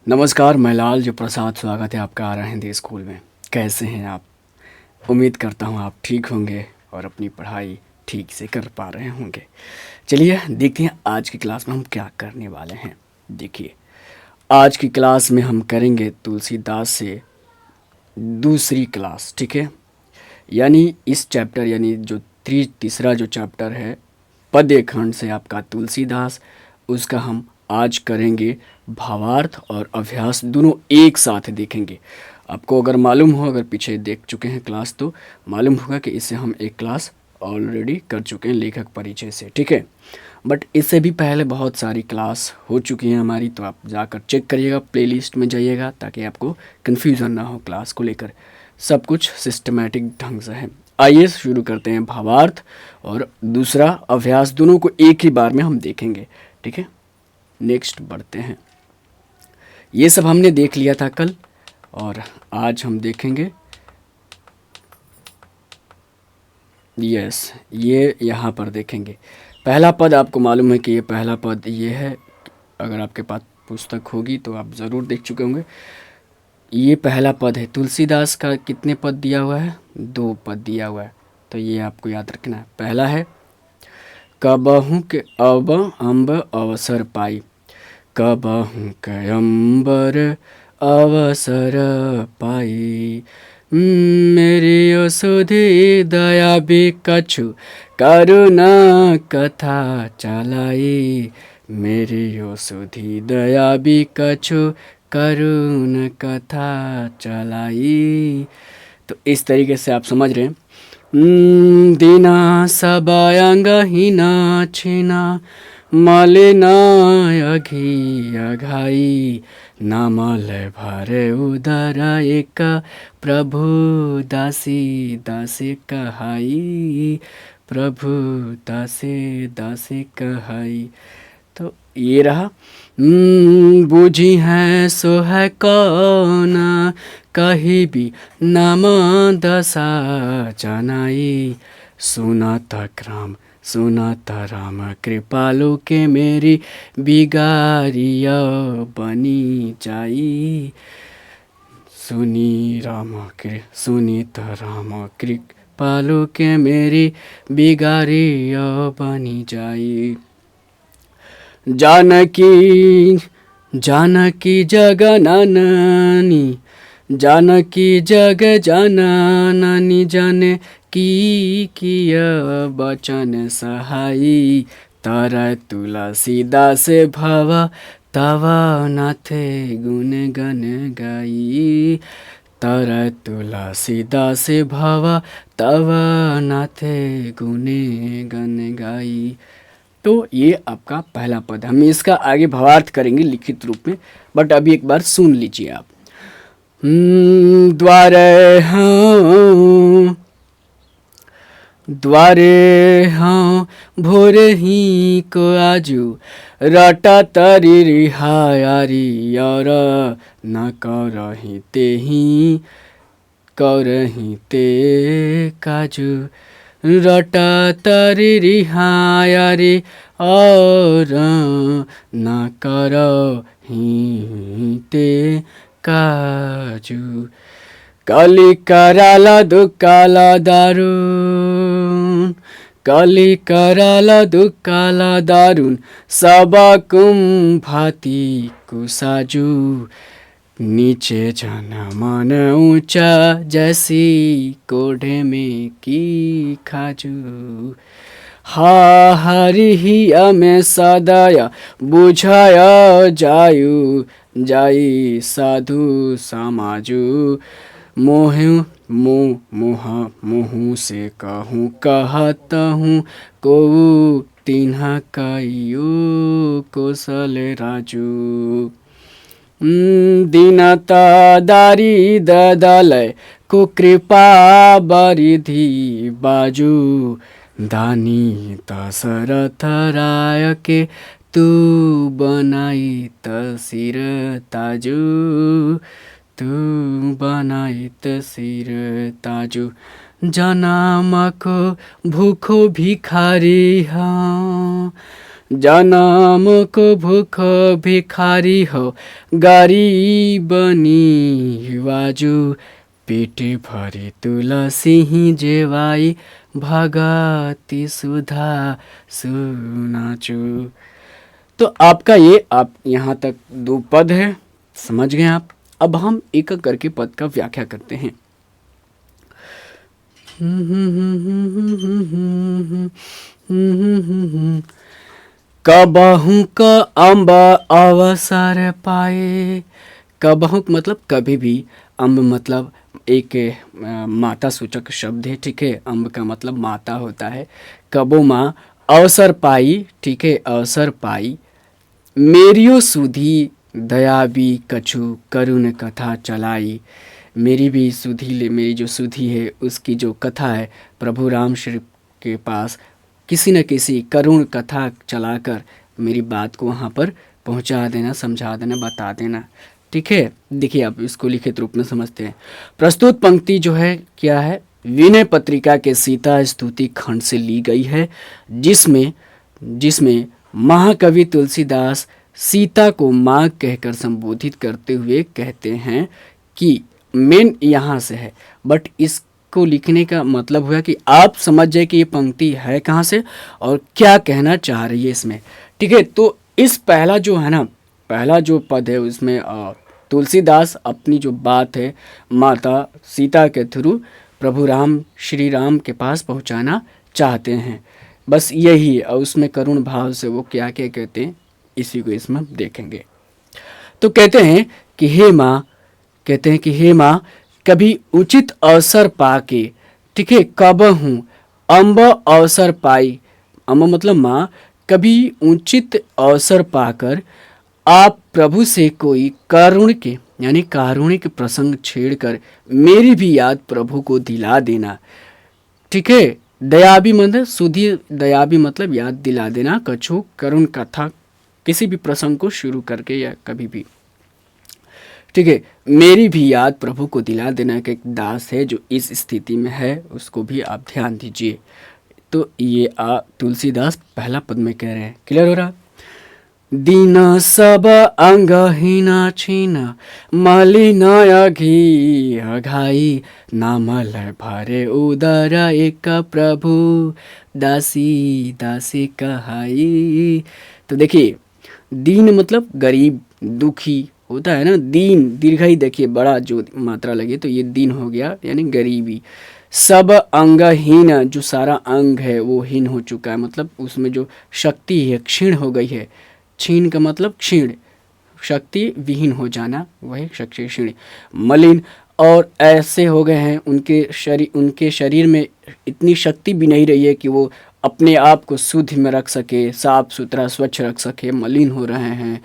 नमस्कार, मैं लाल जो प्रसाद स्वागत है आपका आ रहा हिंदी स्कूल में। कैसे हैं आप? उम्मीद करता हूँ आप ठीक होंगे और अपनी पढ़ाई ठीक से कर पा रहे होंगे। चलिए देखते हैं आज की क्लास में हम क्या करने वाले हैं। देखिए, आज की क्लास में हम करेंगे तुलसीदास से दूसरी क्लास, ठीक है। यानी इस चैप्टर यानी जो तीसरा जो चैप्टर है पद्य खंड से आपका तुलसीदास, उसका हम आज करेंगे भावार्थ और अभ्यास दोनों एक साथ देखेंगे। आपको अगर मालूम हो, अगर पीछे देख चुके हैं क्लास तो मालूम होगा कि इससे हम एक क्लास ऑलरेडी कर चुके हैं लेखक परिचय से, ठीक है। बट इससे भी पहले बहुत सारी क्लास हो चुकी हैं हमारी, तो आप जाकर चेक करिएगा, प्लेलिस्ट में जाइएगा ताकि आपको कन्फ्यूज़न ना हो क्लास को लेकर। सब कुछ सिस्टमेटिक ढंग से है। आइए शुरू करते हैं। भावार्थ और दूसरा अभ्यास दोनों को एक ही बार में हम देखेंगे, ठीक है। नेक्स्ट बढ़ते हैं। ये सब हमने देख लिया था कल और आज हम देखेंगे। यस, ये यहाँ पर देखेंगे। पहला पद आपको मालूम है कि ये पहला पद ये है। अगर आपके पास पुस्तक होगी तो आप ज़रूर देख चुके होंगे। ये पहला पद है। तुलसीदास का कितने पद दिया हुआ है? 2 पद दिया हुआ है, तो ये आपको याद रखना है। पहला है कबहू के अब अम्ब अवसर पाई, कबहू के अम्बर अवसर पाई, मेरी सुधी दया भी कछु करुणा कथा चलाई, मेरी सुधी दया भी कछु करुण कथा चलाई। तो इस तरीके से आप समझ रहे हैं। दीना सबयंगहीना छिना मलिना अघी अघाई, नामल भरे उदर एक प्रभु दासी दासी कहाई, प्रभु दासी दासी कहाई। तो ये रहा। बूझी है सो है कौन, कहीं भी नाम दशा जनाई, सुनाता राम कृपालु के मेरी बिगारिया बनी जाई, सुनीत राम कृपालु के मेरी बिगारिया बनी जाई। जानकी जगननी, जानकी जग जननी, जाने की किय बचन सहाई, तर तुलसीदास भव तव नाथे गुण गण गाई, तर तुलसीदास भव तव नाथे गुण गण गाई। तो ये आपका पहला पद। हम इसका आगे भावार्थ करेंगे लिखित रूप में, बट अभी एक बार सुन लीजिए आप। द्वारे हाँ भोर ही को आजू, रटा तरी रिहायारी और न करही ते काजू, रटा तरी रिहायारी और न करही ते काजू, कली कराला दुकाला दारुन, कली कराला दुकाला दारुन, सबकुम भाती कुसाजू, नीचे जन मन ऊंचा जैसी कोढ़े में की खाजू, हा हरि ही में सदाया बुझाया जायु जाई साधु समाजू, मुँह से कहूँ कहता हूँ को तिन्हा काइयो कौशल राजू, दीनता दारी ददलय कुकृपा बरिधि बाजू, दानी दशरथ राय के तू बनाई तसिर ताजू, तू बनाई तसिर ताजू, जन्म को भूखो भिखारी हाँ, जन्म को भूख भिखारी हो, गरीबनी बाजू, पेट भरे तुलसी ही जेवाई, भगति सुधा सुनाचू। तो आपका ये आप यहाँ तक 2 पद है, समझ गए आप। अब हम एक एक करके पद का व्याख्या करते हैं। कबहू का अम्ब अवसर पाए, कबहू मतलब कभी भी, अम्ब मतलब एक माता सूचक शब्द है, ठीक है। अम्ब का मतलब माता होता है। कबो माँ अवसर पाई, ठीक है, अवसर पाई, मेरियो सुधी दयाबी कछु, करुण कथा चलाई। मेरी भी सुधी, मेरी जो सुधी है उसकी जो कथा है प्रभु राम श्री के पास किसी न किसी करुण कथा चलाकर मेरी बात को वहाँ पर पहुँचा देना, समझा देना, बता देना, ठीक है। देखिए आप इसको लिखित रूप में समझते हैं। प्रस्तुत पंक्ति जो है क्या है, विनय पत्रिका के सीता स्तुति खंड से ली गई है, जिसमें महाकवि तुलसीदास सीता को माँ कहकर संबोधित करते हुए कहते हैं कि मेन यहाँ से है, बट इसको लिखने का मतलब हुआ कि आप समझ जाए कि ये पंक्ति है कहाँ से और क्या कहना चाह रही है इसमें, ठीक है। तो इस पहला जो है ना, पहला जो पद है उसमें तुलसीदास अपनी जो बात है माता सीता के थ्रू प्रभु राम श्री राम के पास पहुंचाना चाहते हैं, बस यही। और उसमें करुण भाव से वो क्या क्या कहते हैं इसी को इसमें हम देखेंगे। तो कहते हैं कि हे माँ कभी उचित अवसर पाके, ठीक है, कब हूँ अम्ब अवसर पाई, अम्ब मतलब माँ, कभी उचित अवसर पाकर आप प्रभु से कोई कारुणिक यानी कारुणिक प्रसंग छेड़कर मेरी भी याद प्रभु को दिला देना, ठीक है। दयाबी मतलब सुधी, दयाबी मतलब याद दिला देना, कछु करुण कथा, किसी भी प्रसंग को शुरू करके या कभी भी, ठीक है, मेरी भी याद प्रभु को दिला देना का एक दास है जो इस स्थिति में है, उसको भी आप ध्यान दीजिए। तो ये तुलसीदास पहला पद में कह रहे हैं, क्लियर हो रहा। दीन सब अंगहीन छीन, मलिन अघी अघाई, नामल भरे उदर एक प्रभु, दासी दासी कहाई। तो देखिए दीन मतलब गरीब, दुखी होता है ना, दीन दीर्घई देखिए बड़ा जो मात्रा लगे तो ये दीन हो गया यानी गरीबी। सब अंगहीन, जो सारा अंग है वो हीन हो चुका है, मतलब उसमें जो शक्ति है क्षीण हो गई है। क्षीण का मतलब क्षीण, शक्ति विहीन हो जाना, वही शक्ति क्षीण। मलिन और ऐसे हो गए हैं उनके शरीर में इतनी शक्ति भी नहीं रही है कि वो अपने आप को शुद्ध में रख सके, साफ सुथरा स्वच्छ रख सके, मलिन हो रहे हैं।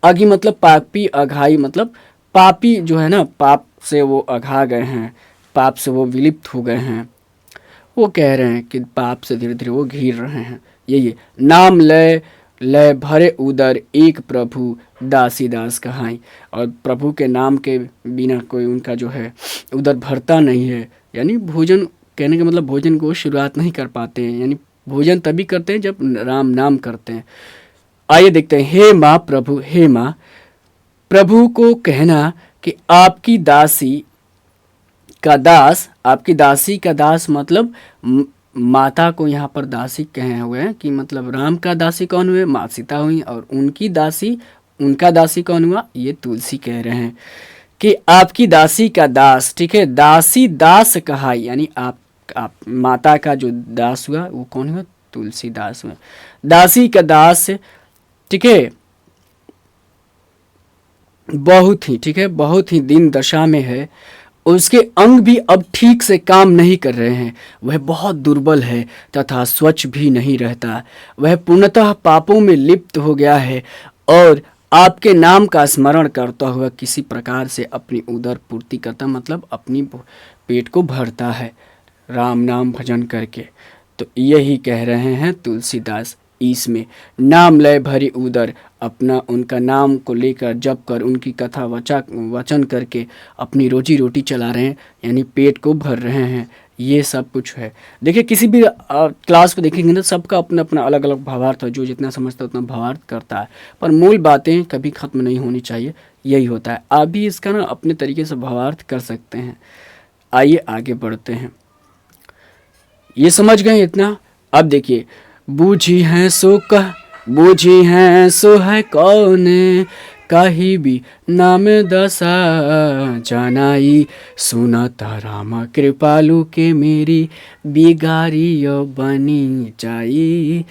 अघी मतलब पापी, अघाई मतलब पापी जो है ना, पाप से वो अघा गए हैं, पाप से वो विलिप्त हो गए हैं। वो कह रहे हैं कि पाप से धीरे धीरे वो घिर रहे हैं। यही नाम लय लय भरे उदर एक प्रभु, दासी दास कहाई। और प्रभु के नाम के बिना कोई उनका जो है उदर भरता नहीं है, यानी भोजन, कहने का मतलब भोजन को शुरुआत नहीं कर पाते हैं, यानी भोजन तभी करते हैं जब राम नाम करते हैं। आइए देखते हैं। हे माँ प्रभु, हे माँ, प्रभु को कहना कि आपकी दासी का दास, आपकी दासी का दास मतलब माता को यहाँ पर दासी कहे हुए हैं कि मतलब राम का दासी कौन हुए, माँ सीता हुई, और उनकी दासी, उनका दासी कौन हुआ, ये तुलसी कह रहे हैं कि आपकी दासी का दास, ठीक है। दासी दास कहा, यानी आप माता का जो दास हुआ वो कौन हुआ, तुलसीदास हुआ। दासी का दास, ठीक है, बहुत ही, ठीक है, बहुत ही दीन दशा में है। उसके अंग भी अब ठीक से काम नहीं कर रहे हैं, वह बहुत दुर्बल है तथा स्वच्छ भी नहीं रहता। वह पूर्णतः पापों में लिप्त हो गया है और आपके नाम का स्मरण करता हुआ किसी प्रकार से अपनी उदर पूर्ति करता, मतलब अपनी पेट को भरता है राम नाम भजन करके। तो यही कह रहे हैं तुलसीदास इसमें, नाम लय भरी उदर, अपना उनका नाम को लेकर जप कर उनकी कथा वचन करके अपनी रोजी रोटी चला रहे हैं, यानी पेट को भर रहे हैं। ये सब कुछ है। देखिए किसी भी क्लास को देखेंगे ना, सबका अपना अपना अलग अलग भावार्थ है, जो जितना समझता है उतना भावार्थ करता है, पर मूल बातें कभी ख़त्म नहीं होनी चाहिए, यही होता है। आप भी इसका ना अपने तरीके से भावार्थ कर सकते हैं। आइए आगे बढ़ते हैं। ये समझ गए इतना। अब देखिए, बूझी हैं सो कह, बूझी हैं सो है कौन, कहीं भी नाम दशा जनाई, सुनता राम कृपालु के मेरी बिगाड़ियो बनी जाई।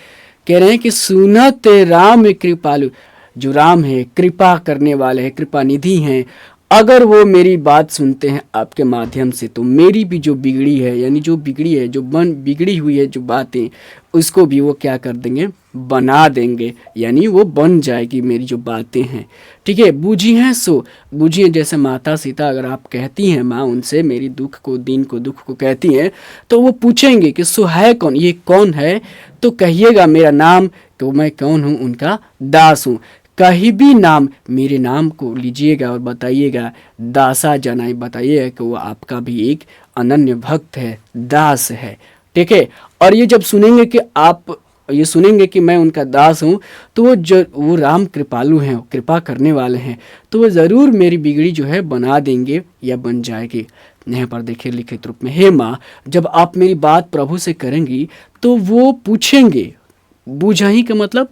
कह रहे हैं कि सुनत राम कृपालु, जो राम है कृपा करने वाले हैं, कृपा निधि हैं, अगर वो मेरी बात सुनते हैं आपके माध्यम से, तो मेरी भी जो बिगड़ी है, यानी जो बिगड़ी है, जो बिगड़ी हुई है जो बातें, उसको भी वो क्या कर देंगे, बना देंगे, यानी वो बन जाएगी मेरी जो बातें हैं। ठीक है, बूझी हैं सो, बूझी हैं जैसे माता सीता, अगर आप कहती हैं माँ उनसे मेरी दुख को, दीन को, दुख को कहती हैं, तो वो पूछेंगे कि सो है कौन, ये कौन है, तो कहिएगा मेरा नाम, तो मैं कौन हूँ, उनका दास हूँ। कहीं भी नाम, मेरे नाम को लीजिएगा और बताइएगा, दासा जनाई, बताइएगा कि वो आपका भी एक अनन्य भक्त है, दास है। ठीक है, और ये जब सुनेंगे कि आप ये सुनेंगे कि मैं उनका दास हूँ, तो वो राम कृपालु हैं, कृपा करने वाले हैं, तो वो ज़रूर मेरी बिगड़ी जो है बना देंगे या बन जाएगी। यहाँ पर देखिए लिखित रूप में, हे माँ, जब आप मेरी बात प्रभु से करेंगी तो वो पूछेंगे, बूझही का मतलब,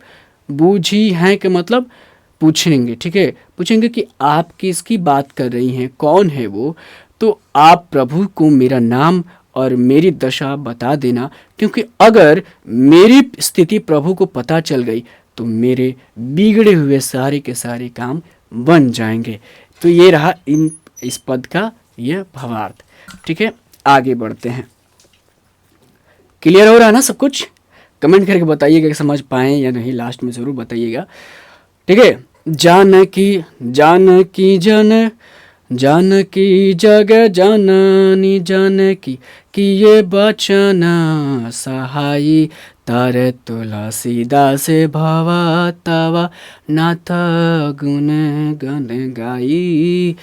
बूझी हैं के मतलब पूछेंगे। ठीक है, पूछेंगे कि आप किसकी बात कर रही हैं, कौन है वो, तो आप प्रभु को मेरा नाम और मेरी दशा बता देना, क्योंकि अगर मेरी स्थिति प्रभु को पता चल गई तो मेरे बिगड़े हुए सारे के सारे काम बन जाएंगे। तो ये रहा इस पद का ये भावार्थ। ठीक है, आगे बढ़ते हैं। क्लियर हो रहा है ना सब कुछ? कमेंट करके बताइएगा कि समझ पाए या नहीं, लास्ट में ज़रूर बताइएगा। ठीक है, जानकी जानकी जन, जानकी जग जननी जानकी कि ये बचन सहाई, तारे तुलसीदास भवा तवा नाथ गुण गण गाई।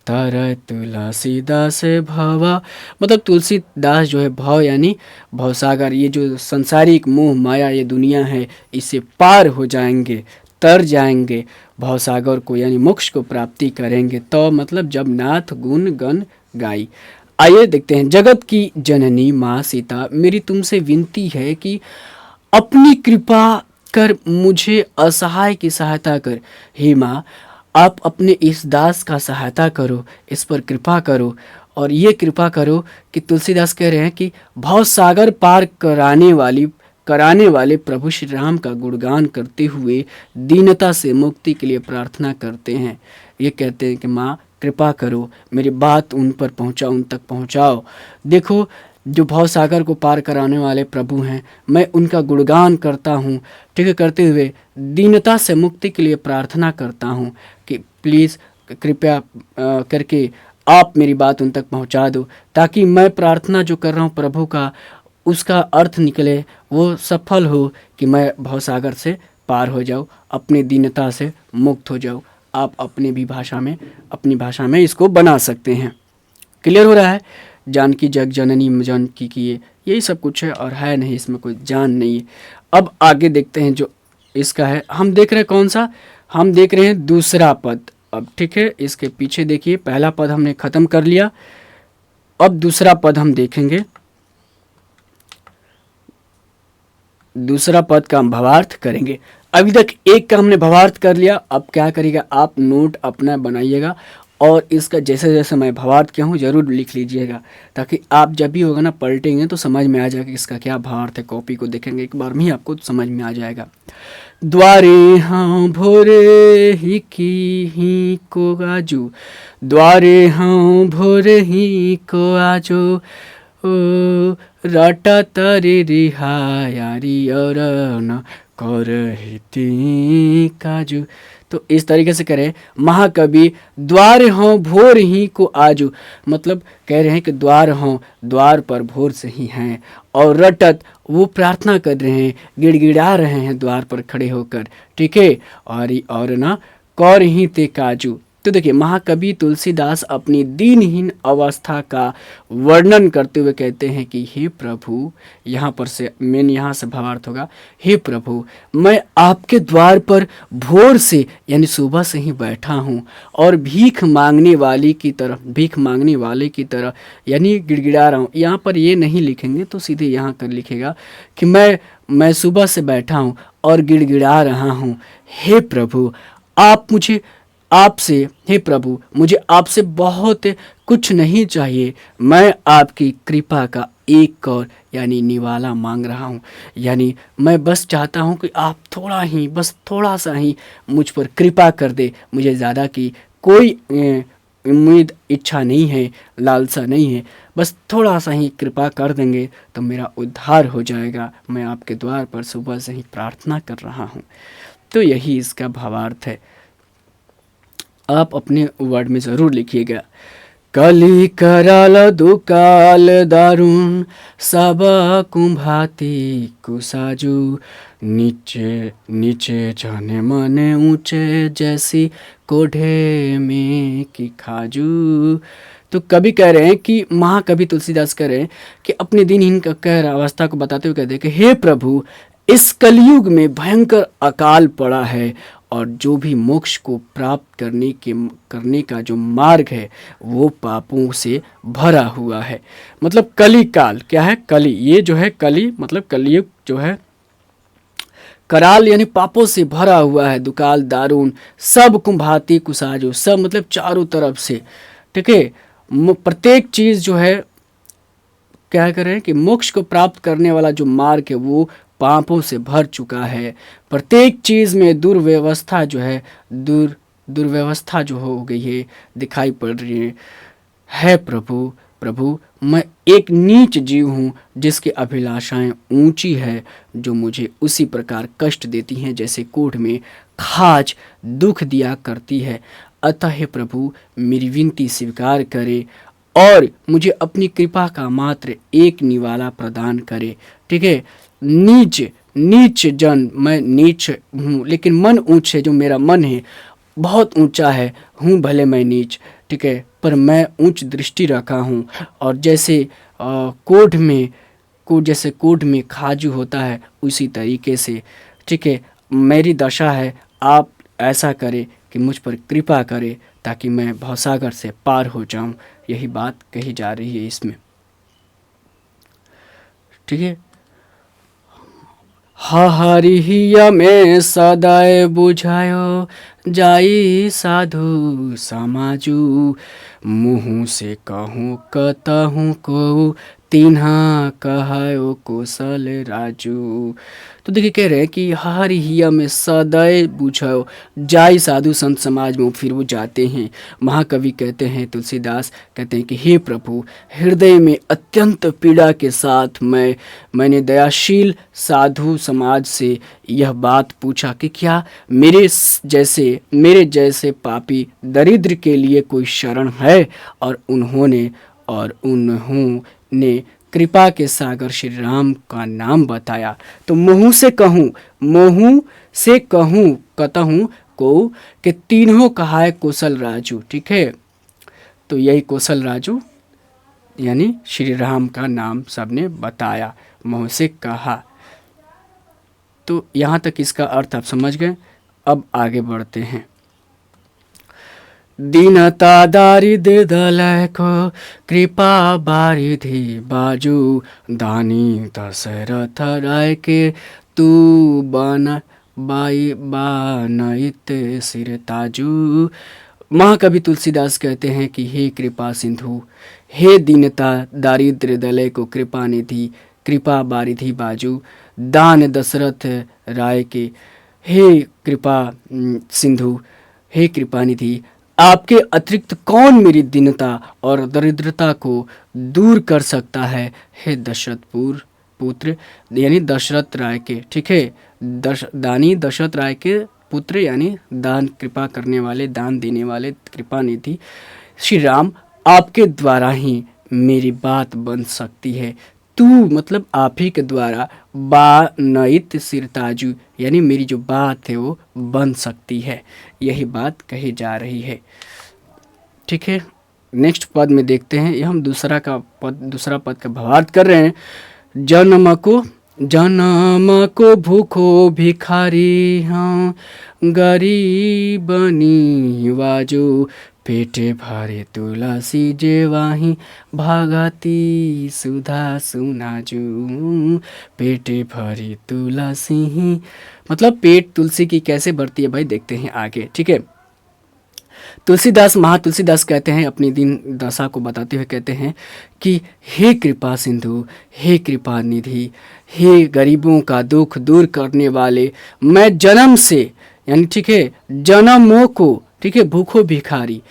तारे तुलसीदास भवा मतलब तुलसीदास जो है, भव यानी भवसागर, ये जो संसारिक मोह माया ये दुनिया है, इससे पार हो जाएंगे, तर जाएंगे भवसागर को, यानी मोक्ष को प्राप्ति करेंगे। तो मतलब जब नाथ गुण गण गाई। आइए देखते हैं। जगत की जननी माँ सीता, मेरी तुमसे विनती है कि अपनी कृपा कर, मुझे असहाय की सहायता कर। हे माँ, आप अपने इस दास का सहायता करो, इस पर कृपा करो, और ये कृपा करो कि तुलसीदास कह रहे हैं कि भव सागर पार कराने वाले प्रभु श्री राम का गुणगान करते हुए दीनता से मुक्ति के लिए प्रार्थना करते हैं। ये कहते हैं कि माँ कृपा करो, मेरी बात उन पर पहुँचाओ, उन तक पहुँचाओ। देखो, जो भव सागर को पार कराने वाले प्रभु हैं, मैं उनका गुणगान करता हूँ। ठीक है, करते हुए दीनता से मुक्ति के लिए प्रार्थना करता हूँ कि प्लीज़ कृपया करके आप मेरी बात उन तक पहुँचा दो, ताकि मैं प्रार्थना जो कर रहा हूँ प्रभु का, उसका अर्थ निकले, वो सफल हो, कि मैं भवसागर से पार हो जाऊँ, अपनी दीनता से मुक्त हो जाऊँ। आप अपनी भाषा में इसको बना सकते हैं। क्लियर हो रहा है? जानकी जग जननी जानकी की, यही सब कुछ है, और है नहीं इसमें कोई जान नहीं है। अब आगे देखते हैं जो इसका है। हम देख रहे हैं कौन सा? हम देख रहे हैं दूसरा पद। अब ठीक है, इसके पीछे देखिए, पहला पद हमने खत्म कर लिया, अब दूसरा पद हम देखेंगे। दूसरा पद का हम भावार्थ करेंगे। अभी तक एक का हमने भावार्थ कर लिया, अब क्या करिएगा, आप नोट अपना बनाइएगा, और इसका जैसे जैसे मैं भावार्थ किया हूँ जरूर लिख लीजिएगा, ताकि आप जब भी होगा ना पलटेंगे तो समझ में आ जाएगा कि इसका क्या भावार्थ है। कॉपी को देखेंगे एक बार में ही आपको समझ में आ जाएगा। द्वारे हाँ भोरे ही को आजू, द्वारे हाँ भोरे ही को आजो, ओ रटा तरे रिहायारी और न कर हिती काजू। तो इस तरीके से करें। महाकवि द्वार हों भोर ही को आजू, मतलब कह रहे हैं कि द्वार हों, द्वार पर भोर से ही हैं, और रटत वो प्रार्थना कर रहे हैं, गिड़गिड़ा रहे हैं द्वार पर खड़े होकर। ठीक है, और ना कौर ही ते काजू, तो देखिए महाकवि तुलसीदास अपनी दीनहीन अवस्था का वर्णन करते हुए कहते हैं कि हे प्रभु, यहाँ पर से मेन यहाँ से भावार्थ होगा, हे प्रभु मैं आपके द्वार पर भोर से यानी सुबह से ही बैठा हूँ और भीख मांगने वाले की तरह यानी गिड़गिड़ा रहा हूँ। यहाँ पर ये नहीं लिखेंगे तो सीधे यहाँ कर लिखेगा कि मैं सुबह से बैठा हूँ और गिड़गिड़ा रहा हूँ। हे प्रभु हे प्रभु मुझे आपसे बहुत कुछ नहीं चाहिए, मैं आपकी कृपा का एक और यानी निवाला मांग रहा हूँ। यानी मैं बस चाहता हूँ कि आप थोड़ा सा ही मुझ पर कृपा कर दे। मुझे ज़्यादा की कोई उम्मीद इच्छा नहीं है, लालसा नहीं है, बस थोड़ा सा ही कृपा कर देंगे तो मेरा उद्धार हो जाएगा। मैं आपके द्वार पर सुबह से ही प्रार्थना कर रहा हूँ। तो यही इसका भावार्थ है। आप अपने वर्ड में ज़रूर लिखिएगा। कली कराल दुकाल दारुण सब कुंभाती कुसाजू, नीचे नीचे जाने मने ऊंचे जैसी कोढ़े में की खाजू। तो कवि कह रहे हैं कि महाकवि तुलसीदास कह रहे हैं कि अपने दिनहीन कहर अवस्था को बताते हुए कहते हैं कि हे प्रभु, इस कलयुग में भयंकर अकाल पड़ा है और जो भी मोक्ष को प्राप्त करने का जो मार्ग है वो पापों से भरा हुआ है। मतलब कली काल क्या है? कली, ये जो है कली मतलब कलयुग जो है, कराल यानी पापों से भरा हुआ है, दुकाल दारुण सब कुंभाती कुसाजो, सब मतलब चारों तरफ से, ठीक है। प्रत्येक चीज जो है क्या करें कि मोक्ष को प्राप्त करने वाला जो मार्ग है वो पापों से भर चुका है। प्रत्येक चीज में दुर्व्यवस्था जो है दुर्व्यवस्था जो हो गई है, दिखाई पड़ रही है। प्रभु मैं एक नीच जीव हूँ जिसकी अभिलाषाएं ऊंची है, जो मुझे उसी प्रकार कष्ट देती हैं जैसे कोढ़ में खाज दुख दिया करती है। अतः हे प्रभु मेरी विनती स्वीकार करे और मुझे अपनी कृपा का मात्र एक निवाला प्रदान करे। ठीक है। नीच जन, मैं नीच हूँ लेकिन मन ऊंच है, जो मेरा मन है बहुत ऊंचा है, हूँ भले मैं नीच, ठीक है, पर मैं ऊंच दृष्टि रखा हूँ। और जैसे कोढ़ में खाजू होता है उसी तरीके से, ठीक है, मेरी दशा है। आप ऐसा करें कि मुझ पर कृपा करें ताकि मैं भवसागर से पार हो जाऊं। यही बात कही जा रही है इसमें, ठीक है। हरिया में सदाए बुझायो जाई साधु समाजू, मुँह से कहूँ कतहूँ को तिन्हा कहायो कौशल राजू। तो देखिए कह रहे हैं कि हरिया में सदैव बुझाओ जाई साधु संत समाज में, फिर वो जाते हैं। महाकवि कहते हैं, तुलसीदास कहते हैं कि हे प्रभु, हृदय में अत्यंत पीड़ा के साथ मैंने दयाशील साधु समाज से यह बात पूछा कि क्या मेरे जैसे पापी दरिद्र के लिए कोई शरण है। और उन्होंने कृपा के सागर श्री राम का नाम बताया। तो मुँह से कहूँ कतहूँ को कि तीनों कहा है कौशल राजू, ठीक है। तो यही कौशल राजू यानी श्री राम का नाम सबने बताया, मुँह से कहा। तो यहाँ तक इसका अर्थ आप समझ गए। अब आगे बढ़ते हैं। दीनता दारिद्र दलय को कृपा बारिधि बाजू, दानी दशरथ राय के तू बानइत सिर ताजू। महाकवि तुलसीदास कहते हैं कि हे कृपा सिंधु, हे दीनता दारिद्र दलय को कृपा निधि, कृपा बारिधि बाजू, दान दशरथ राय के, हे कृपा सिंधु, हे कृपा निधि, आपके अतिरिक्त कौन मेरी दीनता और दरिद्रता को दूर कर सकता है। हे दशरथ पुत्र यानी दशरथ राय के, ठीक है, दानी दशरथ राय के पुत्र यानी दान कृपा करने वाले, दान देने वाले, कृपा निधि श्री राम, आपके द्वारा ही मेरी बात बन सकती है। तू मतलब आप ही के द्वारा बा नइत सिरताजू, यानी मेरी जो बात है वो बन सकती है, यही बात कही जा रही है। ठीक है, नेक्स्ट पद में देखते हैं। ये हम दूसरा पद का भावार्थ कर रहे हैं। जन्म को भूखो भिखारी हाँ, गरीबनी वाजो पेटे भरे तुलसी जेवाही भगती सुधा सुनाजू। पेटे भरे तुलसी ही मतलब पेट तुलसी की कैसे भरती है भाई, देखते हैं आगे। ठीक है, तुलसीदास महातुलसीदास कहते हैं, अपनी दीन दशा को बताते हुए कहते हैं कि हे कृपा सिंधु, हे कृपा निधि, हे गरीबों का दुख दूर करने वाले, मैं जन्म से यानी ठीक है जन्मों को, ठीक है भूखो भिखारी,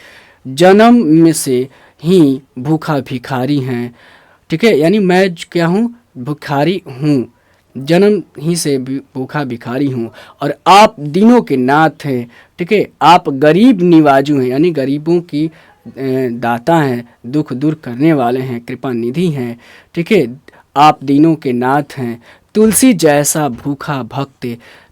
जन्म में से ही भूखा भिखारी हैं। ठीक है, यानी मैं क्या हूँ, भिखारी हूँ, जन्म ही से भूखा भिखारी हूँ, और आप दीनों के नाथ हैं। ठीक है, आप गरीब निवाजू हैं, यानी गरीबों की दाता हैं, दुख दूर करने वाले हैं, कृपा निधि हैं। ठीक है, आप दीनों के नाथ हैं। तुलसी जैसा भूखा भक्त,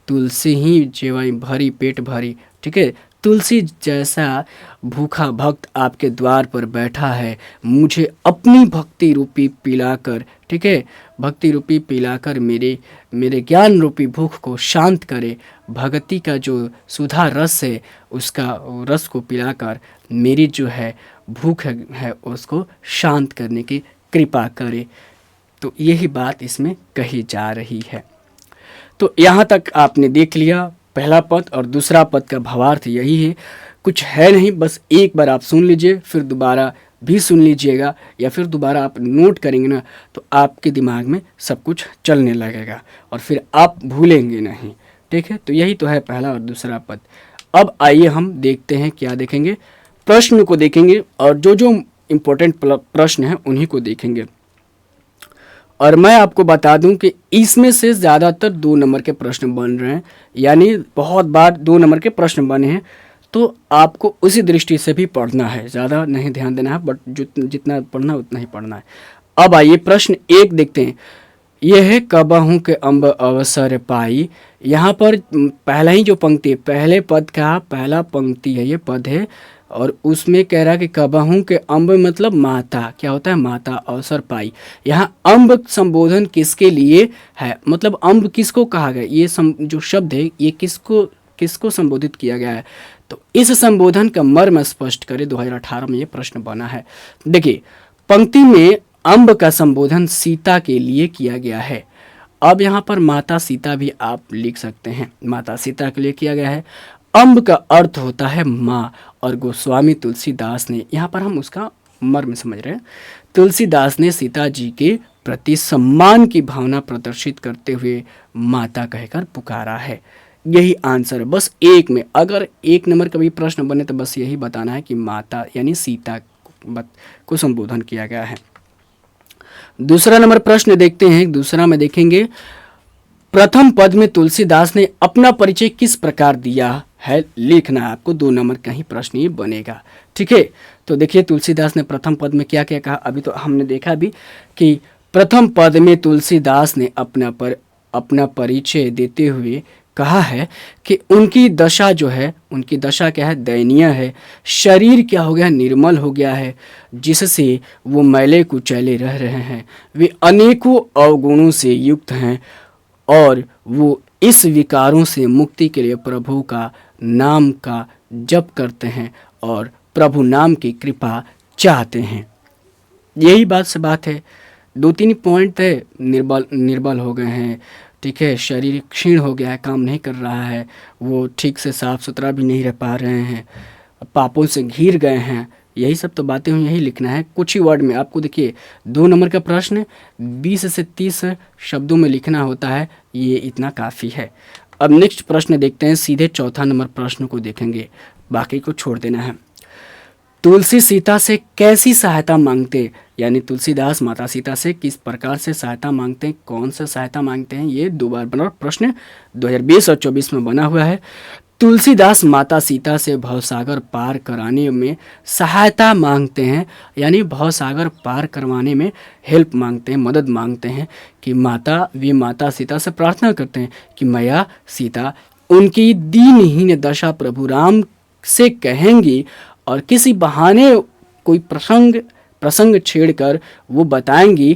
तुलसी ही जेवाई भरी पेट भरी। ठीक है, तुलसी जैसा भूखा भक्त आपके द्वार पर बैठा है, मुझे अपनी भक्ति रूपी पिलाकर, ठीक है भक्ति रूपी पिलाकर मेरे ज्ञान रूपी भूख को शांत करे। भक्ति का जो सुधा रस है उसका रस को पिलाकर मेरी जो है भूख है उसको शांत करने की कृपा करे। तो यही बात इसमें कही जा रही है। तो यहाँ तक आपने देख लिया पहला पद और दूसरा पद का भावार्थ यही है, कुछ है नहीं, बस एक बार आप सुन लीजिए, फिर दोबारा भी सुन लीजिएगा, या फिर दोबारा आप नोट करेंगे ना तो आपके दिमाग में सब कुछ चलने लगेगा और फिर आप भूलेंगे नहीं। ठीक है, तो यही तो है पहला और दूसरा पद। अब आइए हम देखते हैं, क्या देखेंगे, प्रश्न को देखेंगे और जो जो इम्पोर्टेंट प्रश्न हैं उन्हीं को देखेंगे। और मैं आपको बता दूं कि इसमें से ज़्यादातर 2 नंबर के प्रश्न बन रहे हैं, यानी बहुत बार 2 नंबर के प्रश्न बने हैं, तो आपको उसी दृष्टि से भी पढ़ना है, ज़्यादा नहीं ध्यान देना है, बट जितना पढ़ना है उतना ही पढ़ना है। अब आइए प्रश्न 1 देखते हैं। यह है कबहू के अम्ब अवसर पाई। यहाँ पर पहला ही जो पंक्ति है, पहले पद का पहला पंक्ति है, ये पद है, और उसमें कह रहा है कि कबहू के अम्ब मतलब माता, क्या होता है माता, अवसर पाई। यहाँ अम्ब संबोधन किसके लिए है, मतलब अम्ब किसको कहा गया, ये जो शब्द है ये किसको संबोधित किया गया है, तो इस संबोधन का मर्म स्पष्ट करे। 2018 में ये प्रश्न बना है। देखिए पंक्ति में अम्ब का संबोधन सीता के लिए किया गया है। अब यहाँ पर माता सीता भी आप लिख सकते हैं, माता सीता के लिए किया गया है। अम्ब का अर्थ होता है माँ, और गोस्वामी तुलसीदास ने, यहाँ पर हम उसका मर्म समझ रहे हैं, तुलसीदास ने सीता जी के प्रति सम्मान की भावना प्रदर्शित करते हुए माता कहकर पुकारा है। यही आंसर है, बस एक में, अगर 1 नंबर का भी प्रश्न बने तो बस यही बताना है कि माता यानी सीता को संबोधन किया गया है। दूसरा नंबर प्रश्न देखते हैं। दूसरा में देखेंगे, प्रथम पद में तुलसीदास ने अपना परिचय किस प्रकार दिया है, लिखना है आपको। 2 नंबर का ही प्रश्न ये बनेगा। ठीक है, तो देखिए तुलसीदास ने प्रथम पद में क्या क्या कहा, अभी तो हमने देखा भी कि प्रथम पद में तुलसीदास ने अपना परिचय देते हुए कहा है कि उनकी दशा जो है, उनकी दशा क्या है, दयनीय है। शरीर क्या हो गया, निर्मल हो गया है, जिससे वो मैले कुचैले रह रहे हैं। वे अनेकों अवगुणों से युक्त हैं और वो इस विकारों से मुक्ति के लिए प्रभु का नाम का जप करते हैं और प्रभु नाम की कृपा चाहते हैं। यही बात है। 2-3 पॉइंट है, निर्बल हो गए हैं, ठीक है, शरीर क्षीण हो गया है, काम नहीं कर रहा है, वो ठीक से साफ सुथरा भी नहीं रह पा रहे हैं, पापों से घिर गए हैं, यही सब तो बातें हुई, यही लिखना है कुछ ही वर्ड में। आपको देखिए 2 नंबर का प्रश्न 20 से 30 शब्दों में लिखना होता है, ये इतना काफ़ी है। अब नेक्स्ट प्रश्न देखते हैं, सीधे चौथा नंबर प्रश्न को देखेंगे, बाकी को छोड़ देना है। तुलसी सीता से कैसी सहायता मांगते, यानी तुलसीदास माता सीता से किस प्रकार से सहायता मांगते हैं, कौन सा सहायता मांगते हैं, ये 2 बार बना प्रश्न 2020 और 24 में बना हुआ है। तुलसीदास माता सीता से भवसागर पार कराने में सहायता मांगते हैं, यानी भवसागर पार करवाने में हेल्प मांगते हैं, मदद मांगते हैं कि माता सीता से प्रार्थना करते हैं कि मैया सीता उनकी दीनहीन दशा प्रभु राम से कहेंगी और किसी बहाने कोई प्रसंग छेड़कर वो बताएंगी,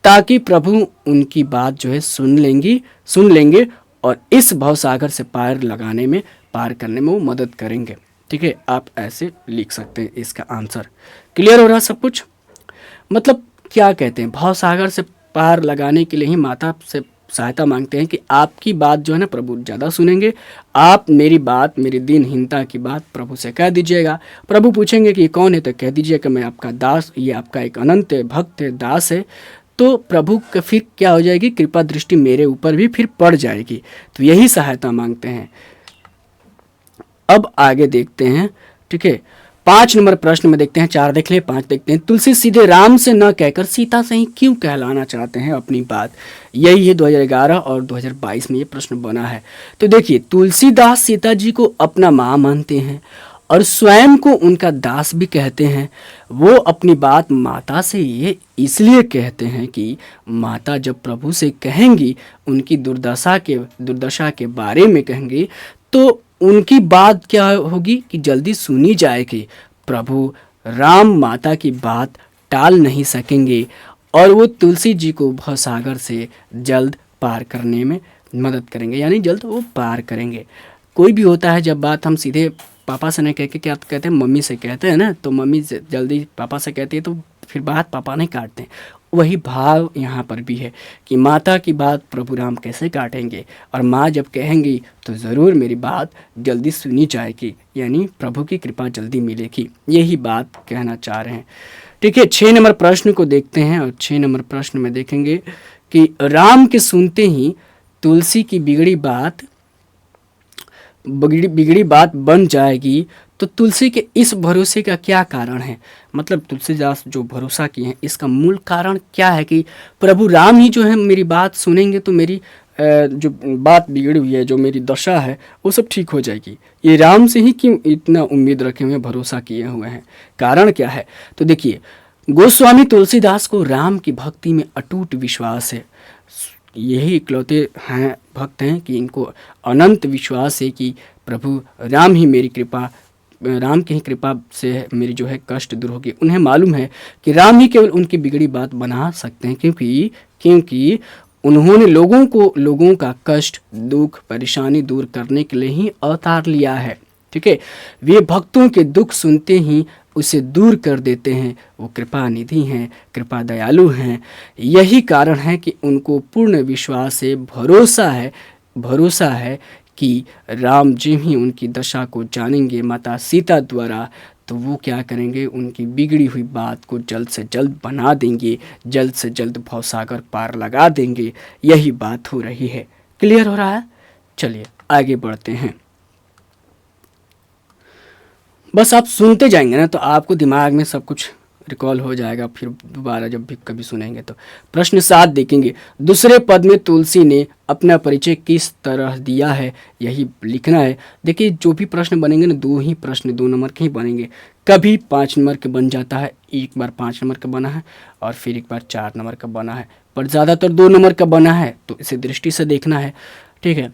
ताकि प्रभु उनकी बात जो है सुन लेंगे और इस भवसागर से पार करने में वो मदद करेंगे। ठीक है, आप ऐसे लिख सकते हैं इसका आंसर। क्लियर हो रहा सब कुछ? मतलब क्या कहते हैं, भवसागर से पार लगाने के लिए ही माता से सहायता मांगते हैं कि आपकी बात जो है ना प्रभु ज़्यादा सुनेंगे, आप मेरी दीनहीनता की बात प्रभु से कह दीजिएगा। प्रभु पूछेंगे कि ये कौन है, तो कह दीजिए कि मैं आपका दास, ये आपका एक अनंत भक्त दास है। तो प्रभु का फिर क्या हो जाएगी, कृपा दृष्टि मेरे ऊपर भी फिर पड़ जाएगी। तो यही सहायता मांगते हैं। अब आगे देखते हैं। ठीक है, 5 नंबर प्रश्न में देखते हैं, 4 देख ले, 5 देखते हैं। तुलसी सीधे राम से न कहकर सीता से ही क्यों कहलाना चाहते हैं अपनी बात? यही है 2011 और 2022 में ये प्रश्न बना है। तो देखिए, तुलसीदास सीता जी को अपना माँ मानते हैं और स्वयं को उनका दास भी कहते हैं। वो अपनी बात माता से ये इसलिए कहते हैं कि माता जब प्रभु से कहेंगी, उनकी दुर्दशा के बारे में कहेंगी, तो उनकी बात क्या होगी कि जल्दी सुनी जाएगी। प्रभु राम माता की बात टाल नहीं सकेंगे और वो तुलसी जी को भवसागर से जल्द पार करने में मदद करेंगे, यानी जल्द वो पार करेंगे। कोई भी होता है, जब बात हम सीधे पापा से नहीं कह के क्या कहते हैं, मम्मी से कहते हैं ना, तो मम्मी जल्दी पापा से कहती है तो फिर बात पापा नहीं काटते हैं। वही भाव यहाँ पर भी है कि माता की बात प्रभु राम कैसे काटेंगे, और माँ जब कहेंगी तो ज़रूर मेरी बात जल्दी सुनी जाएगी, यानी प्रभु की कृपा जल्दी मिलेगी। यही बात कहना चाह रहे हैं। ठीक है, 6 नंबर प्रश्न को देखते हैं। और 6 नंबर प्रश्न में देखेंगे कि राम के सुनते ही तुलसी की बिगड़ी बात बन जाएगी, तो तुलसी के इस भरोसे का क्या कारण है? मतलब तुलसीदास जो भरोसा किए हैं, इसका मूल कारण क्या है कि प्रभु राम ही जो है मेरी बात सुनेंगे तो मेरी जो बात बिगड़ी हुई है, जो मेरी दशा है, वो सब ठीक हो जाएगी। ये राम से ही क्यों इतना उम्मीद रखे हुए हैं, भरोसा किए हुए हैं? कारण क्या है? तो देखिए, गोस्वामी तुलसीदास को राम की भक्ति में अटूट विश्वास है। यही इकलौते भक्त हैं कि इनको अनंत विश्वास है कि प्रभु राम की ही कृपा से मेरी जो है कष्ट दूर होगी। उन्हें मालूम है कि राम ही केवल उनकी बिगड़ी बात बना सकते हैं, क्योंकि उन्होंने लोगों का कष्ट, दुख, परेशानी दूर करने के लिए ही अवतार लिया है। ठीक है, वे भक्तों के दुख सुनते ही उसे दूर कर देते हैं। वो कृपा निधि हैं, कृपा दयालु हैं। यही कारण है कि उनको पूर्ण विश्वास से भरोसा है कि राम जी ही उनकी दशा को जानेंगे माता सीता द्वारा, तो वो क्या करेंगे, उनकी बिगड़ी हुई बात को जल्द से जल्द बना देंगे, जल्द से जल्द भवसागर पार लगा देंगे। यही बात हो रही है। क्लियर हो रहा है? चलिए आगे बढ़ते हैं। बस आप सुनते जाएंगे ना तो आपको दिमाग में सब कुछ रिकॉल हो जाएगा, फिर दोबारा जब भी कभी सुनेंगे तो। प्रश्न 7 देखेंगे। दूसरे पद में तुलसी ने अपना परिचय किस तरह दिया है, यही लिखना है। देखिए, जो भी प्रश्न बनेंगे ना, 2 ही प्रश्न 2 नंबर के ही बनेंगे। कभी 5 नंबर के बन जाता है, एक बार 5 नंबर का बना है और फिर एक बार 4 नंबर का बना है, पर ज़्यादातर 2 नंबर का बना है, तो इसे दृष्टि से देखना है। ठीक है,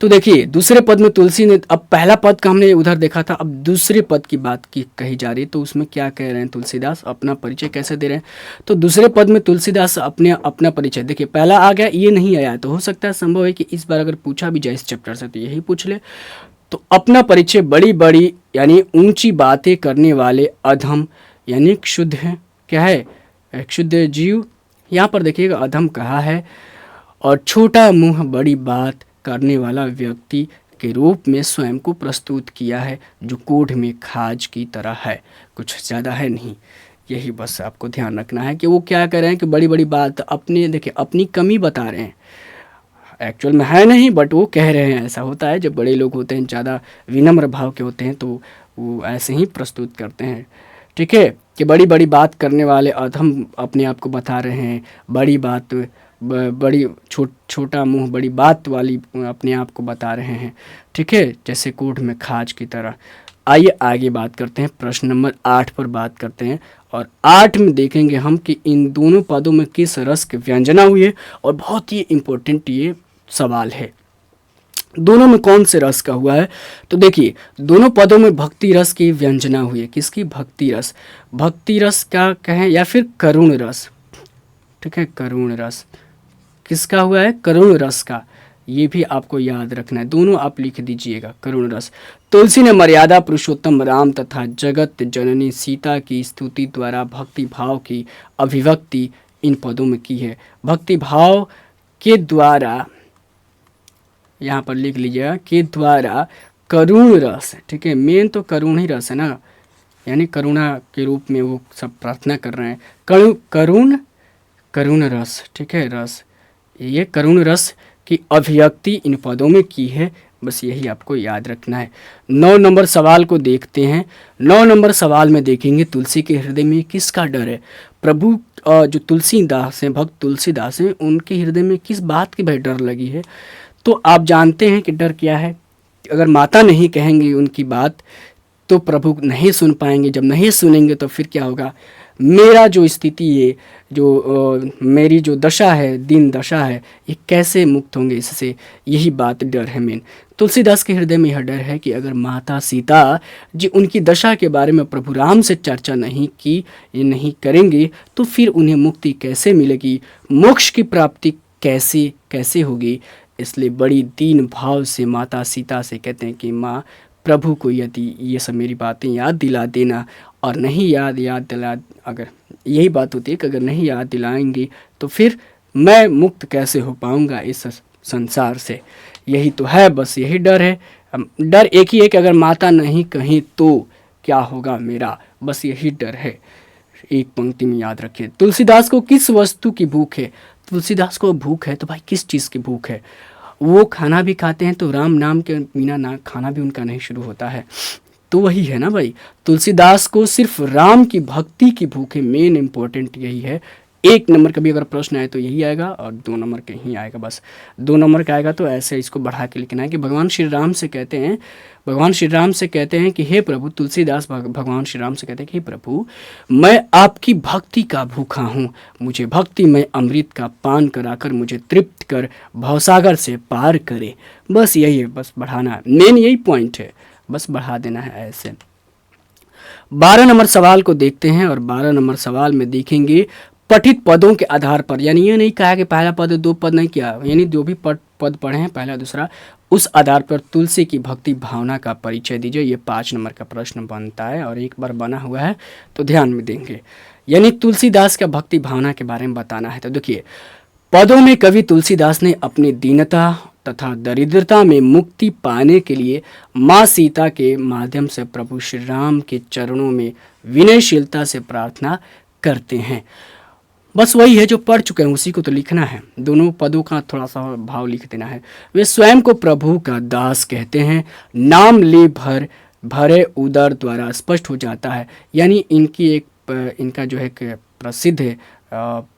तो देखिए, दूसरे पद में तुलसी ने, अब पहला पद का हमने उधर देखा था, अब दूसरे पद की बात की कही जा रही है। तो उसमें क्या कह रहे हैं तुलसीदास, अपना परिचय कैसे दे रहे हैं? तो दूसरे पद में तुलसीदास अपना परिचय, देखिए पहला आ गया, ये नहीं आया, तो हो सकता है, संभव है कि इस बार अगर पूछा भी जाए इस चैप्टर से तो यही पूछ ले। तो अपना परिचय बड़ी यानी ऊंची बातें करने वाले अधम, यानी क्षुद्ध है, क्या है, क्षुद्ध जीव। यहाँ पर देखिएगा अधम कहा है, और छोटा मुंह बड़ी बात करने वाला व्यक्ति के रूप में स्वयं को प्रस्तुत किया है, जो कोढ़ में खाज की तरह है, कुछ ज़्यादा है नहीं। यही बस आपको ध्यान रखना है कि वो क्या कर रहे हैं कि बड़ी बड़ी बात देखिए अपनी कमी बता रहे हैं, एक्चुअल में है नहीं, बट वो कह रहे हैं। ऐसा होता है जब बड़े लोग होते हैं, ज़्यादा विनम्र भाव के होते हैं, तो वो ऐसे ही प्रस्तुत करते हैं। ठीक है, कि बड़ी बड़ी बात करने वाले अधम अपने आप को बता रहे हैं, बड़ी बात बड़ी छोटा मुंह बड़ी बात वाली अपने आप को बता रहे हैं, ठीक है, जैसे कोर्ट में खाज की तरह। आइए आगे बात करते हैं, प्रश्न नंबर 8 पर बात करते हैं। और 8 में देखेंगे हम कि इन दोनों पदों में किस रस की व्यंजना हुई है, और बहुत ही इम्पोर्टेंट ये सवाल है, दोनों में कौन से रस का हुआ है। तो देखिए, दोनों पदों में भक्ति रस की व्यंजना हुई है। किसकी? भक्ति रस का कहें या फिर करुण रस, ठीक है, करुण रस किसका हुआ है? करुण रस का। ये भी आपको याद रखना है, दोनों आप लिख दीजिएगा, करुण रस। तुलसी ने मर्यादा पुरुषोत्तम राम तथा जगत जननी सीता की स्तुति द्वारा भक्ति भाव की अभिव्यक्ति इन पदों में की है। भक्ति भाव के द्वारा, यहाँ पर लिख लीजिएगा, के द्वारा करुण रस, ठीक है, मेन तो करुण ही रस है ना, यानी करुणा के रूप में वो सब प्रार्थना कर रहे हैं। करुण रस, ठीक है, रस, ये करुण रस की अभिव्यक्ति इन पदों में की है, बस यही आपको याद रखना है। 9 नंबर सवाल को देखते हैं। 9 नंबर सवाल में देखेंगे तुलसी के हृदय में किसका डर है। प्रभु जो तुलसीदास हैं, भक्त तुलसीदास हैं, उनके हृदय में किस बात की भाई डर लगी है। तो आप जानते हैं कि डर क्या है। अगर माता नहीं कहेंगी उनकी बात तो प्रभु नहीं सुन पाएंगे, जब नहीं सुनेंगे तो फिर क्या होगा, मेरा जो स्थिति है, जो मेरी जो दशा है, दीन दशा है, ये कैसे मुक्त होंगे इससे, यही बात डर है मेन। तुलसीदास के हृदय में यह डर है कि अगर माता सीता जी उनकी दशा के बारे में प्रभु राम से चर्चा नहीं की, ये नहीं करेंगे, तो फिर उन्हें मुक्ति कैसे मिलेगी, मोक्ष की प्राप्ति कैसे होगी। इसलिए बड़ी दीन भाव से माता सीता से कहते हैं कि माँ, प्रभु को यदि ये सब मेरी बातें याद दिला देना, और नहीं याद दिला, अगर यही बात होती है कि अगर नहीं याद दिलाएंगी तो फिर मैं मुक्त कैसे हो पाऊंगा इस संसार से। यही तो है, बस यही डर है। डर एक ही है कि अगर माता नहीं कहीं तो क्या होगा मेरा, बस यही डर है। एक पंक्ति में याद रखिए, तुलसीदास को किस वस्तु की भूख है। तुलसीदास को भूख है तो भाई किस चीज़ की भूख है। वो खाना भी खाते हैं तो राम नाम के बिना ना खाना भी उनका नहीं शुरू होता है, तो वही है ना भाई। तुलसीदास को सिर्फ राम की भक्ति की भूख है, मेन इंपॉर्टेंट यही है। 1 नंबर का भी अगर प्रश्न आए तो यही आएगा, और 2 नंबर का ही आएगा, बस 2 नंबर का आएगा तो ऐसे इसको बढ़ा के लिखना है कि भगवान श्री राम से कहते हैं कि हे प्रभु, तुलसीदास भगवान श्री राम से कहते हैं कि हे प्रभु, मैं आपकी भक्ति का भूखा हूँ, मुझे भक्ति में अमृत का पान कराकर मुझे तृप्त कर भवसागर से पार करे। बस यही है, बस बढ़ाना है, मेन यही पॉइंट है, बस बढ़ा देना है ऐसे। 12 नंबर सवाल को देखते हैं, और 12 नंबर सवाल में देखेंगे पठित पदों के आधार पर, यानी ये नहीं कहा कि पहला पद 2 पद नहीं किया, यानी जो भी पद पढ़े हैं पहला दूसरा, उस आधार पर तुलसी की भक्ति भावना का परिचय दीजिए। ये 5 नंबर का प्रश्न बनता है, और एक बार बना हुआ है तो ध्यान में देंगे, यानी तुलसीदास का भक्ति भावना के बारे में बताना है। तो देखिए, पदों में कवि तुलसीदास ने अपनी दीनता तथा दरिद्रता में मुक्ति पाने के लिए माँ सीता के माध्यम से प्रभु श्री राम के चरणों में विनयशीलता से प्रार्थना करते हैं। बस वही है जो पढ़ चुके हैं, उसी को तो लिखना है, दोनों पदों का थोड़ा सा भाव लिख देना है। वे स्वयं को प्रभु का दास कहते हैं, नाम ले भरे उदर द्वारा स्पष्ट हो जाता है, यानी इनका जो है प्रसिद्ध है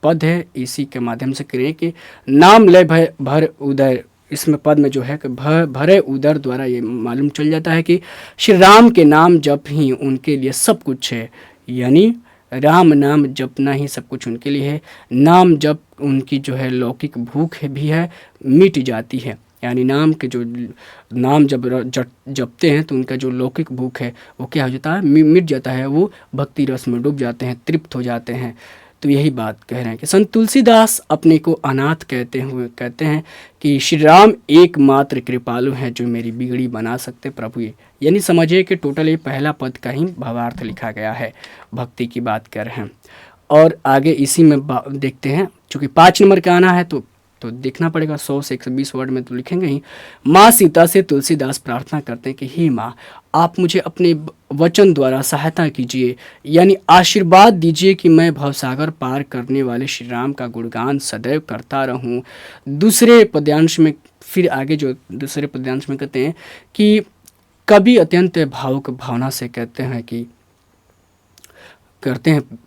पद है, इसी के माध्यम से करें कि नाम ले भर उदर, इसमें पद में जो है कि भरे उदर द्वारा ये मालूम चल जाता है कि श्री राम के नाम जप ही उनके लिए सब कुछ है, यानी राम नाम जपना ही सब कुछ उनके लिए है। नाम जप उनकी जो है लौकिक भूख है भी है, मिट जाती है, यानी नाम जब जपते हैं तो उनका जो लौकिक भूख है वो क्या हो जाता है, मिट जाता है, वो भक्ति रस में डूब जाते हैं, तृप्त हो जाते हैं। तो यही बात कह रहे हैं कि संत तुलसीदास अपने को अनाथ कहते हैं कि श्री राम एकमात्र कृपालु हैं जो मेरी बिगड़ी बना सकते प्रभु। यानी समझिए कि टोटल ये पहला पद का ही भावार्थ लिखा गया है, भक्ति की बात कर रहे हैं। और आगे इसी में देखते हैं, चूँकि 5 नंबर का आना है तो देखना पड़ेगा, 100 से 120 वर्ड में तो लिखेंगे ही। माँ सीता से तुलसीदास प्रार्थना करते हैं कि हे माँ, आप मुझे अपने वचन द्वारा सहायता कीजिए, यानी आशीर्वाद दीजिए कि मैं भवसागर पार करने वाले श्री राम का गुणगान सदैव करता रहूं। दूसरे पद्यांश में फिर आगे जो दूसरे पद्यांश में कहते हैं कि कवि अत्यंत भावुक भावना से कहते हैं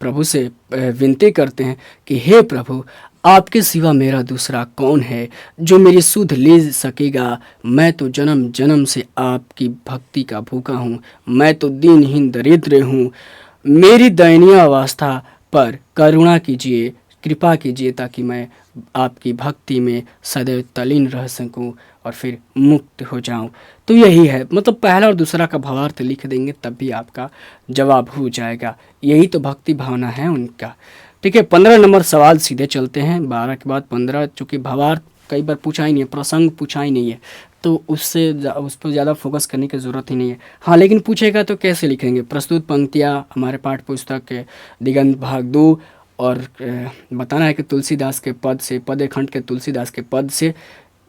प्रभु से विनती करते हैं कि हे प्रभु, आपके सिवा मेरा दूसरा कौन है जो मेरी सुध ले सकेगा। मैं तो जन्म जन्म से आपकी भक्ति का भूखा हूँ, मैं तो दीनहीन दरिद्र हूँ। मेरी दयनीय अवस्था पर करुणा कीजिए, कृपा कीजिए, ताकि मैं आपकी भक्ति में सदैव तल्लीन रह सकूं और फिर मुक्त हो जाऊं। तो यही है, मतलब पहला और दूसरा का भावार्थ लिख देंगे तब भी आपका जवाब हो जाएगा। यही तो भक्ति भावना है उनका। ठीक है, 15 नंबर सवाल सीधे चलते हैं। 12 के बाद 15, चूँकि भावार्थ कई बार पूछा ही नहीं है, प्रसंग पूछा ही नहीं है, तो उस पर ज़्यादा फोकस करने की ज़रूरत ही नहीं है। हाँ, लेकिन पूछेगा तो कैसे लिखेंगे। प्रस्तुत पंक्तियाँ हमारे पाठ्य पुस्तक के दिगंत भाग 2 और बताना है कि तुलसीदास के पद से, पद खंड के तुलसीदास के पद से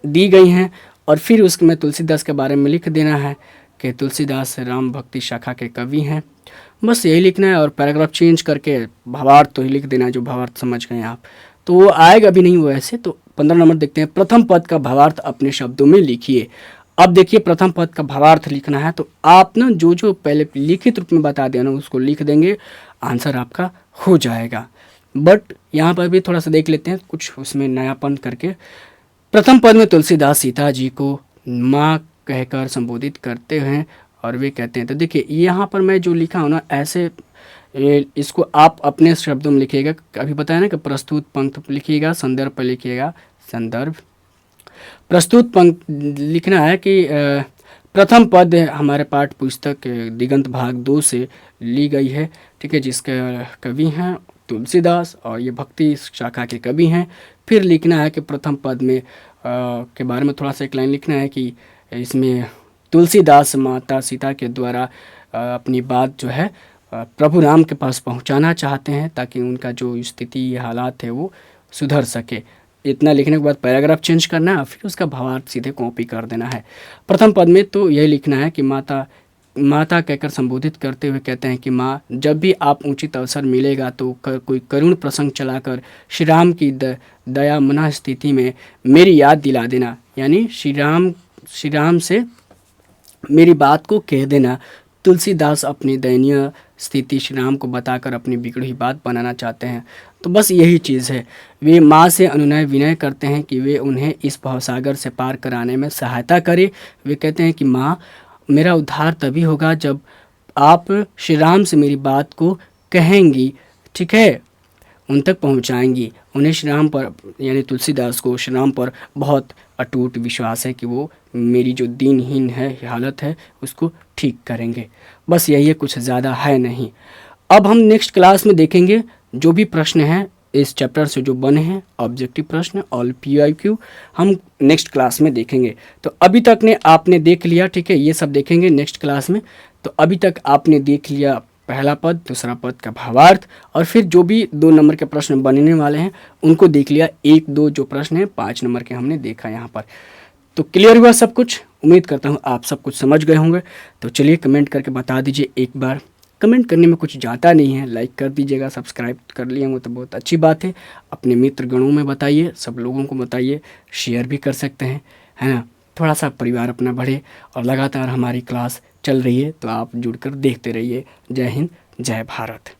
दी गई हैं। और फिर उसमें तुलसीदास के बारे में लिख देना है कि तुलसीदास राम भक्ति शाखा के कवि हैं। बस यही लिखना है और पैराग्राफ चेंज करके भावार्थ तो ही लिख देना है, जो भावार्थ समझ गए आप। तो वो आएगा भी नहीं वो ऐसे। तो 15 नंबर देखते हैं। प्रथम पद का भावार्थ अपने शब्दों में लिखिए। अब देखिए, प्रथम पद का भावार्थ लिखना है तो आप ना जो जो पहले लिखित रूप में बता देना उसको लिख देंगे, आंसर आपका हो जाएगा। बट यहाँ पर भी थोड़ा सा देख लेते हैं कुछ उसमें नयापन करके। प्रथम पद में तुलसीदास सीता जी को माँ कहकर संबोधित करते हैं और वे कहते हैं। तो देखिए यहाँ पर मैं जो लिखा हूँ ना, ऐसे इसको आप अपने शब्दों में लिखिएगा। अभी बताया ना कि प्रस्तुत पंक्ति लिखिएगा, संदर्भ पर लिखिएगा, संदर्भ। प्रस्तुत पंक्ति लिखना है कि प्रथम पद हमारे पाठ पुस्तक दिगंत भाग 2 से ली गई है। ठीक है, जिसके कवि हैं तुलसीदास और ये भक्ति शाखा के कवि हैं। फिर लिखना है कि प्रथम पद में के बारे में थोड़ा सा एक लाइन लिखना है कि इसमें तुलसीदास माता सीता के द्वारा अपनी बात जो है प्रभु राम के पास पहुंचाना चाहते हैं, ताकि उनका जो स्थिति हालात है वो सुधर सके। इतना लिखने के बाद पैराग्राफ चेंज करना है, फिर उसका भावार्थ सीधे कॉपी कर देना है। प्रथम पद में तो यही लिखना है कि माता माता कहकर संबोधित करते हुए कहते हैं कि माँ, जब भी आप उचित अवसर मिलेगा तो कोई करुण प्रसंग चलाकर श्री राम की दया मना स्थिति में मेरी याद दिला देना। यानी श्री राम से मेरी बात को कह देना। तुलसीदास अपनी दयनीय स्थिति श्री राम को बताकर अपनी बिगड़ी हुई बात बनाना चाहते हैं। तो बस यही चीज़ है। वे माँ से अनुनय विनय करते हैं कि वे उन्हें इस भवसागर से पार कराने में सहायता करें। वे कहते हैं कि माँ, मेरा उद्धार तभी होगा जब आप श्री राम से मेरी बात को कहेंगी, ठीक है, उन तक पहुंचाएंगी। उन्हें श्री राम पर, यानी तुलसीदास को श्री राम पर बहुत अटूट विश्वास है कि वो मेरी जो दीनहीन है हालत है उसको ठीक करेंगे। बस यही है, कुछ ज़्यादा है नहीं। अब हम नेक्स्ट क्लास में देखेंगे जो भी प्रश्न हैं इस चैप्टर से जो बने हैं, ऑब्जेक्टिव प्रश्न और PYQ, हम नेक्स्ट क्लास में देखेंगे। तो अभी तक ने आपने देख लिया, ठीक है, ये सब देखेंगे नेक्स्ट क्लास में। तो अभी तक आपने देख लिया पहला पद, दूसरा पद का भावार्थ, और फिर जो भी 2 नंबर के प्रश्न बनने वाले हैं उनको देख लिया। 1, 2 जो प्रश्न हैं 5 नंबर के हमने देखा यहाँ पर। तो क्लियर हुआ सब कुछ? उम्मीद करता हूँ आप सब कुछ समझ गए होंगे। तो चलिए कमेंट करके बता दीजिए एक बार। कमेंट करने में कुछ जाता नहीं है, लाइक कर दीजिएगा, सब्सक्राइब कर लिए होंगे तो बहुत अच्छी बात है। अपने मित्र गणों में बताइए, सब लोगों को बताइए, शेयर भी कर सकते हैं, है ना। थोड़ा सा परिवार अपना बढ़े और लगातार हमारी क्लास चल रही है तो आप जुड़कर देखते रहिए। जय हिंद, जय भारत।